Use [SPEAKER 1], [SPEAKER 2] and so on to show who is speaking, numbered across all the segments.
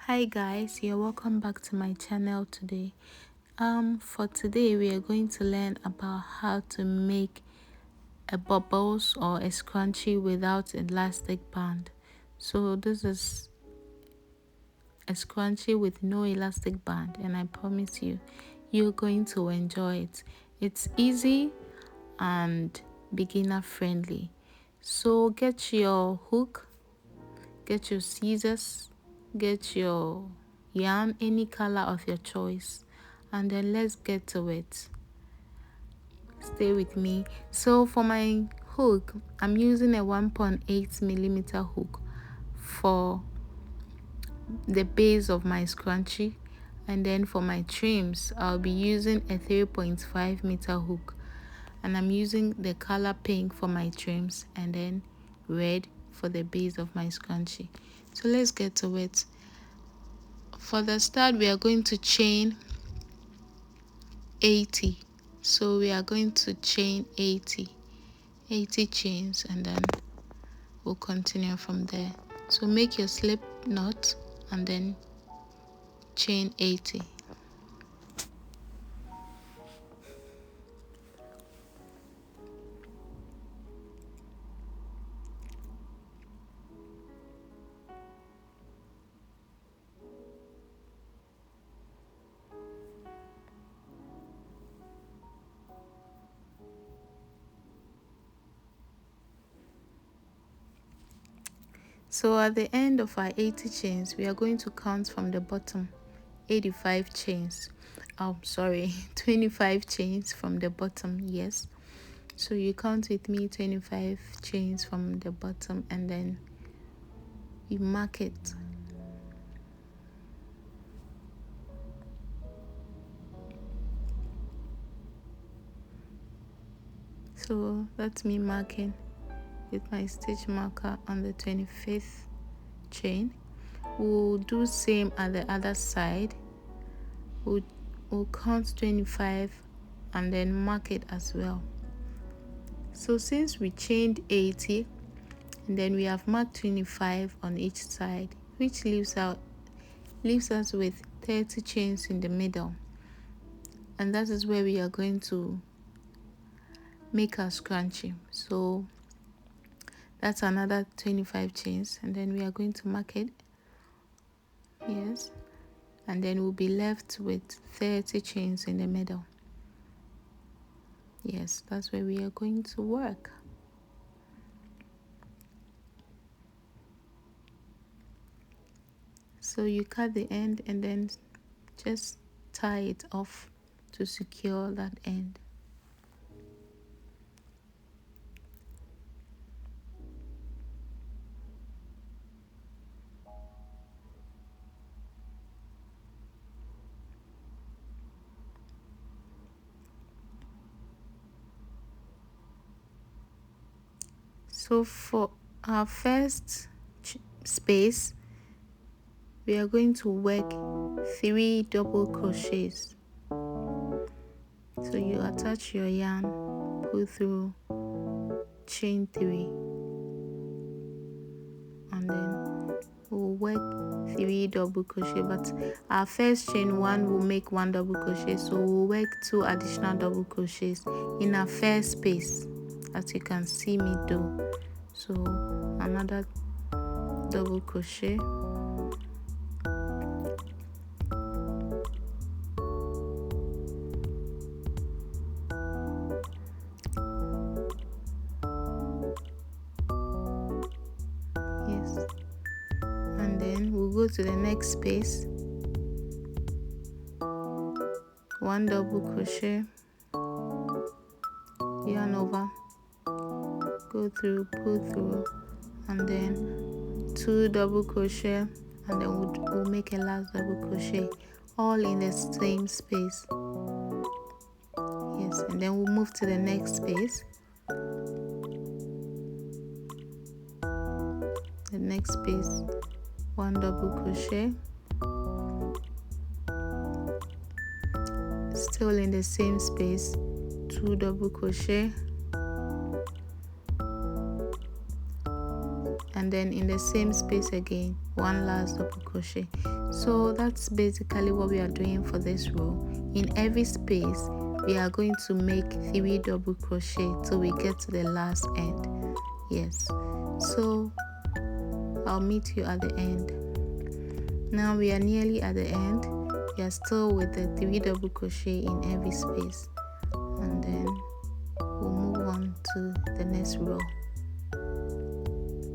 [SPEAKER 1] Hi guys, you're welcome back to my channel today. For today we are going to learn about how to make a bubbles or a scrunchie without elastic band. So this is a scrunchie with no elastic band, and I promise you're going to enjoy it. It's easy and beginner friendly. So get your hook, get your scissors, get your yarn, any color of your choice, and then let's get to it. Stay with me. So for my hook, I'm using a 1.8 millimeter hook for the base of my scrunchie, and then for my trims I'll be using a 3.5 meter hook, and I'm using the color pink for my trims and then red for the base of my scrunchie. So let's get to it. For the start, we are going to chain 80. So we are going to chain 80 chains, and then we'll continue from there. So make your slip knot and then chain 80. So at the end of our 80 chains, we are going to count from the bottom 85 chains. 25 chains from the bottom. Yes. So you count with me 25 chains from the bottom, and then you mark it. So that's me marking with my stitch marker on the 25th chain. We'll do same at the other side. We'll count 25 and then mark it as well. So since we chained 80 and then we have marked 25 on each side, which leaves us with 30 chains in the middle, and that is where we are going to make our scrunchie. So that's another 25 chains, and then we are going to mark it. Yes, and then we'll be left with 30 chains in the middle. Yes, that's where we are going to work. So you cut the end and then just tie it off to secure that end. So for our first space, we are going to work 3 double crochets. So you attach your yarn, pull through, chain 3, and then we'll work 3 double crochet. But our first chain 1 will make 1 double crochet, so we'll work 2 additional double crochets in our first space, as you can see me do. So another double crochet, yes, and then we'll go to the next space, 1 double crochet, yarn over, go through, pull through, and then 2 double crochet, and then we'll make a last double crochet, all in the same space. Yes, and then we'll move to the next space. The next space, 1 double crochet, still in the same space, 2 double crochet, and then in the same space again, one last double crochet. So that's basically what we are doing for this row. In every space we are going to make 3 double crochet till we get to the last end. Yes, so I'll meet you at the end. Now we are nearly at the end. We are still with the 3 double crochet in every space, and then we'll move on to the next row.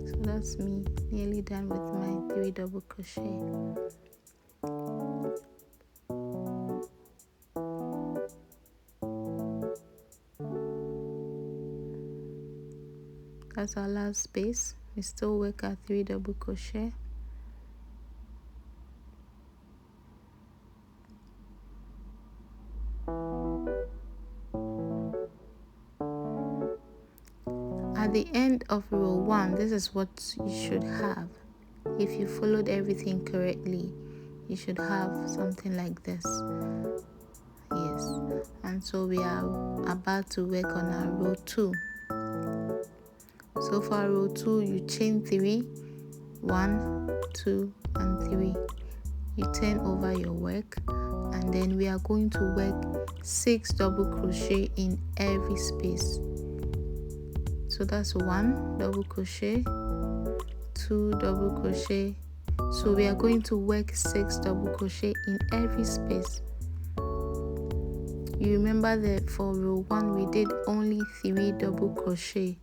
[SPEAKER 1] So that's me nearly done with my 3 double crochet. That's our last space. We still work our 3 double crochet. At the end of row 1, this is what you should have. If you followed everything correctly, you should have something like this. Yes, and so we are about to work on our row 2. So for row 2, you chain 3, 1, 2, and 3. You turn over your work, and then we are going to work 6 double crochet in every space. So that's 1 double crochet, 2 double crochet. So we are going to work 6 double crochet in every space. You remember that for row 1 we did only 3 double crochet.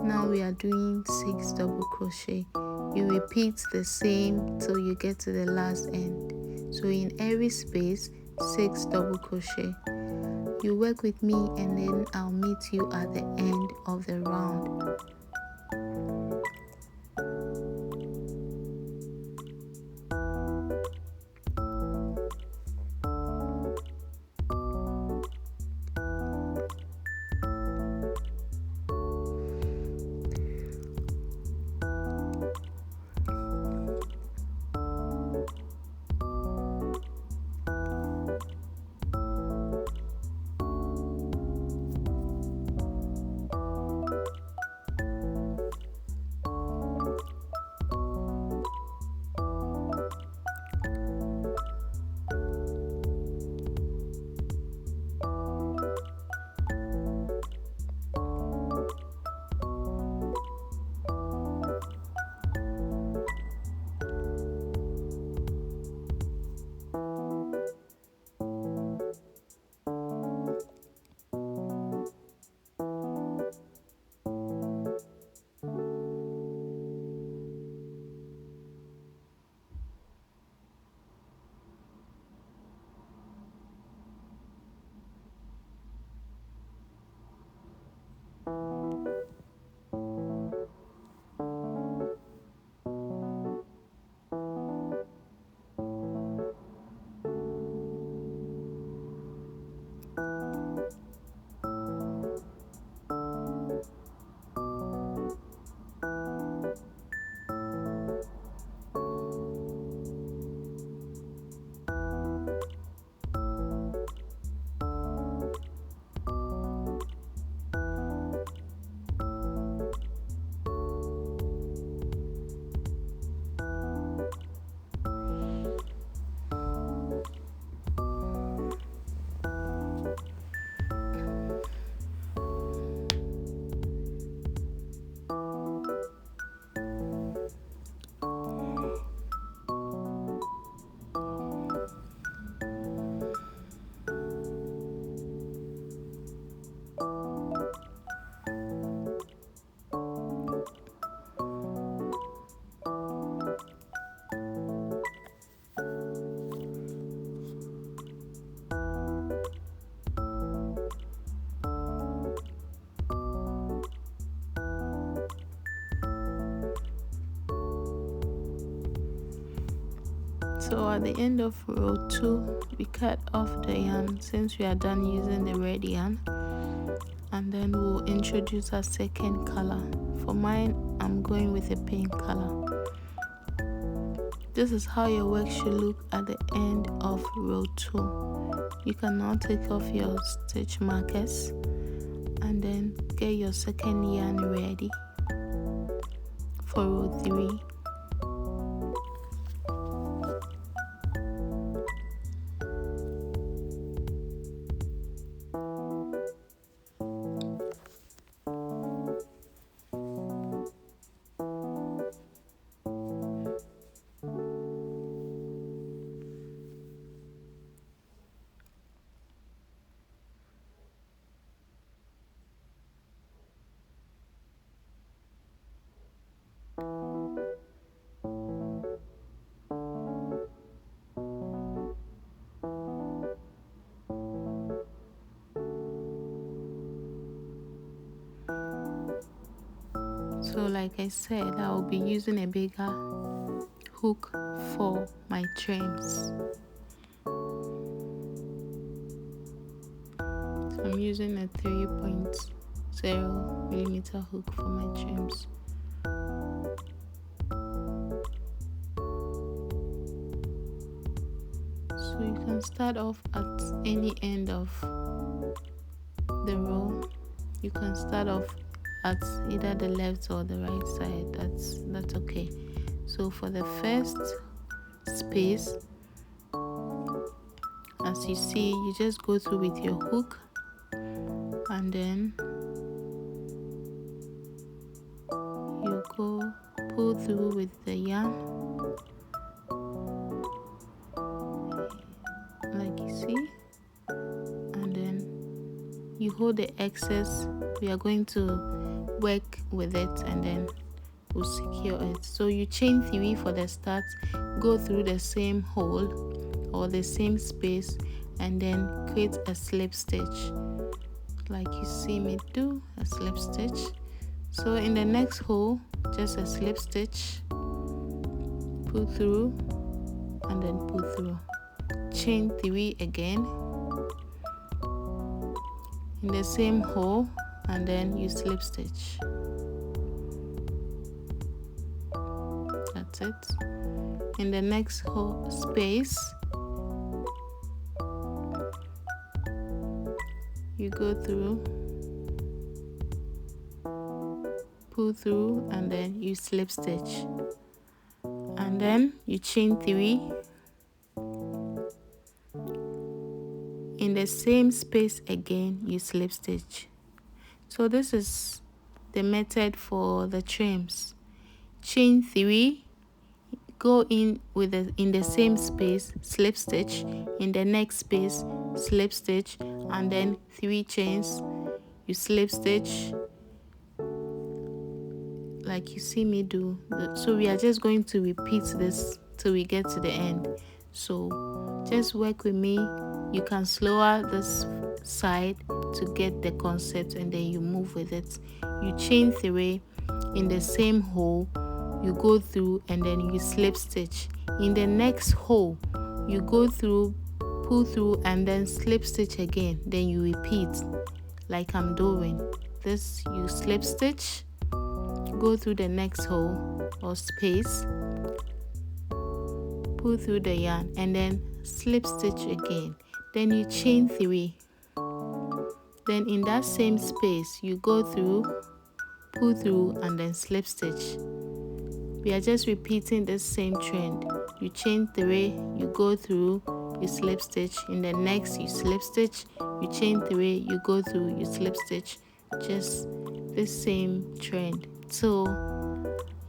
[SPEAKER 1] Now we are doing 6 double crochet. You repeat the same till you get to the last end. So in every space, 6 double crochet. You work with me, and then I'll meet you at the end of the round. So at the end of row 2, we cut off the yarn since we are done using the red yarn, and then we'll introduce our second color. For mine, I'm going with a pink color. This is how your work should look at the end of row 2. You can now take off your stitch markers and then get your second yarn ready. for row 3. So like I said, I will be using a bigger hook for my trims. So I'm using a 3.0 millimeter hook for my trims. So you can start off at any end of the row. You can start off at either the left or the right side. That's okay. So for the first space, as you see, you just go through with your hook and then you go pull through with the yarn like you see, and then you hold the excess. We are going to work with it and then we'll secure it. So you chain 3 for the start, go through the same hole or the same space and then create a slip stitch like you see me do, a slip stitch. So in the next hole, just a slip stitch, pull through and then pull through, chain 3 again in the same hole and then you slip stitch. That's it. In the next hole space, you go through, pull through and then you slip stitch, and then you chain 3 in the same space again, you slip stitch. So this is the method for the trims. Chain 3, go in with in the same space, slip stitch, in the next space, slip stitch, and then 3 chains, you slip stitch like you see me do. So we are just going to repeat this till we get to the end. So just work with me. You can slower this side to get the concept and then you move with it. You chain 3 in the same hole, you go through and then you slip stitch. In the next hole, you go through, pull through and then slip stitch again. Then you repeat like I'm doing this. You slip stitch, go through the next hole or space, pull through the yarn and then slip stitch again. Then you chain 3. Then in that same space, you go through, pull through and then slip stitch. We are just repeating this same trend. You chain 3, you go through, you slip stitch. In the next, you slip stitch, you chain 3, you go through, you slip stitch. Just this same trend till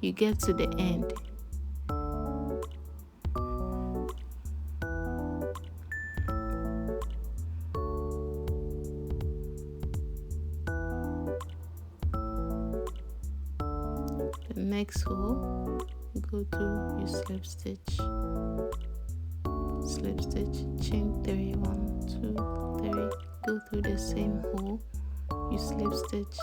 [SPEAKER 1] you get to the end. The next hole, you go through, you slip stitch, chain 3, 1, 2, 3, go through the same hole, you slip stitch,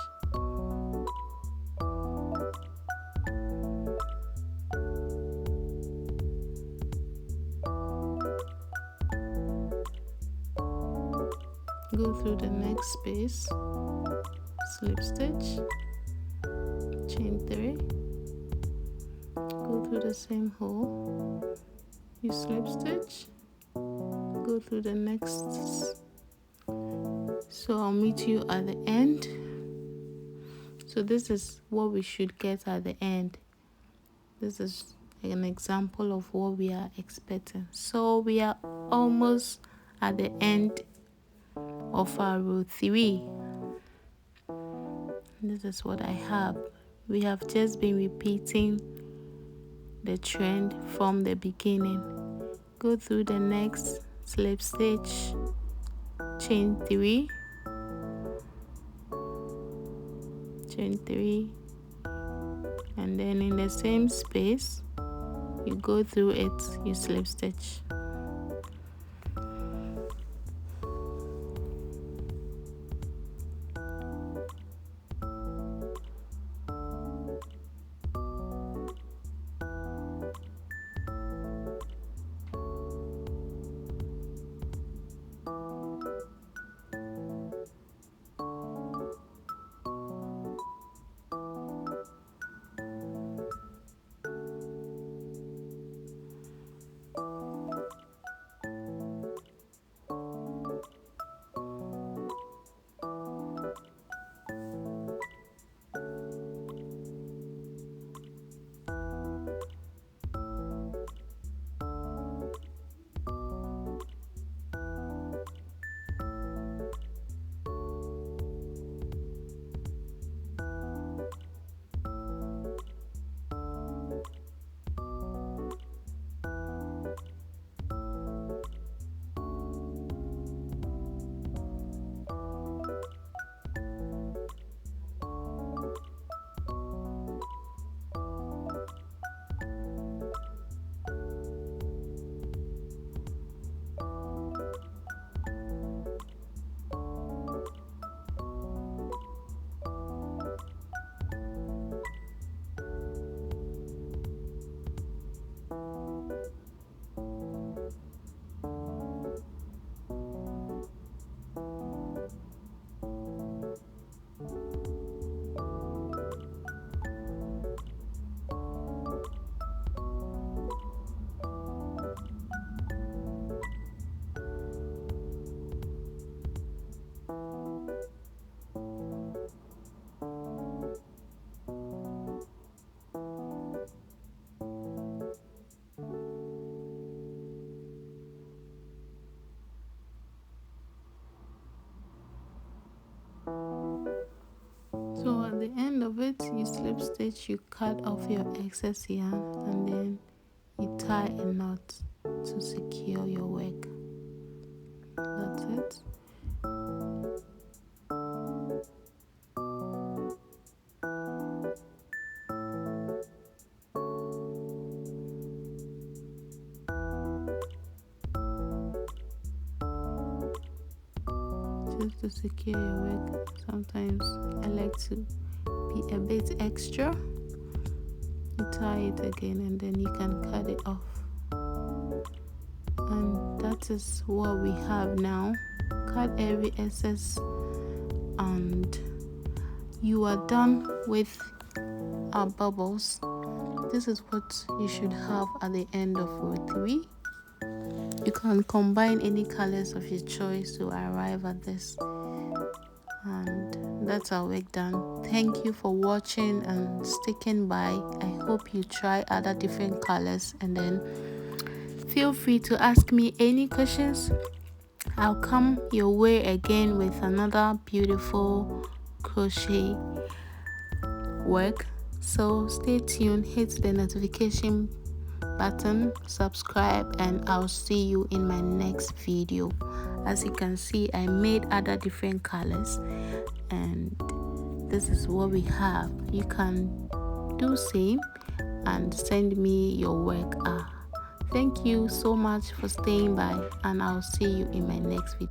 [SPEAKER 1] go through the next space, slip stitch, chain 3, go through the same hole, you slip stitch, go through the next. So I'll meet you at the end. So this is what we should get at the end. This is an example of what we are expecting. So we are almost at the end of our row 3. This is what I have. We have just been repeating the trend from the beginning. Go through the next slip stitch, chain 3, and then in the same space you go through it, you slip stitch. So at the end of it, you slip stitch, you cut off your excess yarn, and then you tie a knot to secure your work. That's it. Just to secure your work, sometimes I like to be a bit extra. You tie it again and then you can cut it off. And that is what we have now. Cut every excess and you are done with our bubbles. This is what you should have at the end of row 3. You can combine any colors of your choice to arrive at this, and that's our work done. Thank you for watching and sticking by. I hope you try other different colors, and then feel free to ask me any questions. I'll come your way again with another beautiful crochet work. So stay tuned, hit the notification button, subscribe, and I'll see you in my next video. As you can see, I made other different colors, and this is what we have. You can do same and send me your work. Thank you so much for staying by, and I'll see you in my next video.